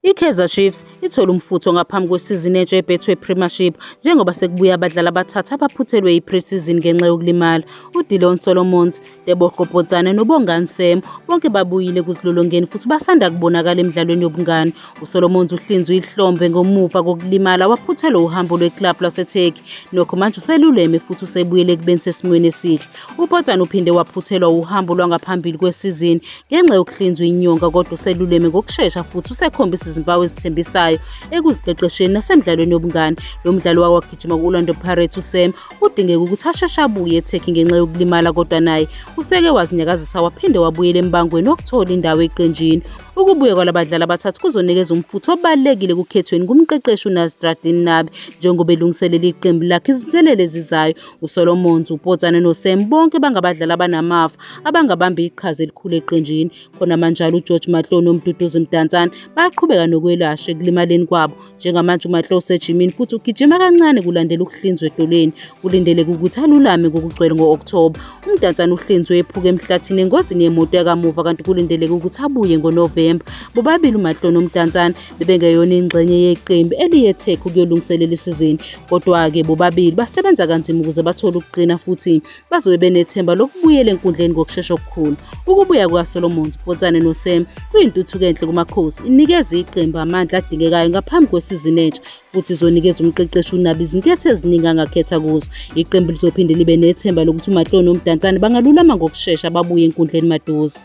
I-Kaizer Chiefs ithola umfutho ngaphambi kwesizini entsha ye-Betway Premiership njengoba sekubuye abadlali abathathu abaphuthelwe i-pre-season ngenxa yokulimala. uDillon Solomons, Tebogo Potsane noBongani Sam bonke babuyile ekuzilolongeni futhi basanda kubonakala emidlalweni yobungane. uSolomons uhlinzwe ihlombe ngomuva kokulimala waphuthelwa uhambo lwe-club lwaseTurkey. Nokho manje useluleme futhi usebuyele ekubeni sesimweni esihle. uPotsane uphinde waphuthelwa uhambo lwangaphambili kwesizini ngenxa yokuhlinzwa inyonga kodwa useluleme ngokushesha futhi usekhombisa izimpawu ezithembisayo ekuziqeqesheni nasemidlalweni yobungane. Lo mdlali wagijima ku-Orlando Pirates uSam udingeka ukuthi asheshe abuye eTurkey ngenxa yokulimala kodwa naye useke wazinyakazisa waphinde wabuyela embangweni wokuthola indawo eqenjini. Ukubuya kwalabadlali abathathu kuzonikeza umfutho obalulekile kukhethweni kumqeqeshi uNazrathini Nabi njengoba elungiselela iqembu lakhe izinselele ezizayo. uSolomons, uPotsane noSam bonke bangabadlali abanamafa abangabamba iqhaza elikhulu eqenjini. Khona manjalo uGeorge Mahlow noMduduzi Mdantsane bayaqhubeka nokwelashwa ekulimaleni kwabo. Njengamanje uMahlow usejimini futhi ugijima kancane kulandela ukuhlinzwa edoleni. Kulindeleke ukuthi alulame ngokugcwele ngo-October. uMdantsane uhlinzwe ephuka emhlathini engozini yemoto yakamuva kanti kulindeleke ukuthi abuye ngoNovemba. Bobabili uMahlow noMdantsane bebengeyona ingxenye yeqembu eliye-Turkey ukuyolungiselela isizini. Kodwa-ke bobabili basebenza kanzima ukuze bathole ukuqina futhi bazobe benethemba lokubuyela enkundleni ngokushesha okukhulu. Ukubuya kukaSolomons, Potsane noSam kuyintuthuko enhle kumakhosi. Inikeza iqembu amandla adingekayo ngaphambi kwesizini entsha futhi izonikeza umqeqeshi uNabi izinketho eziningi angakhetha kuzo. Iqembu lizophinde libe nethemba lokuthi uMahlow noMdantsane bangalulama ngokushesha babuye enkundleni maduze.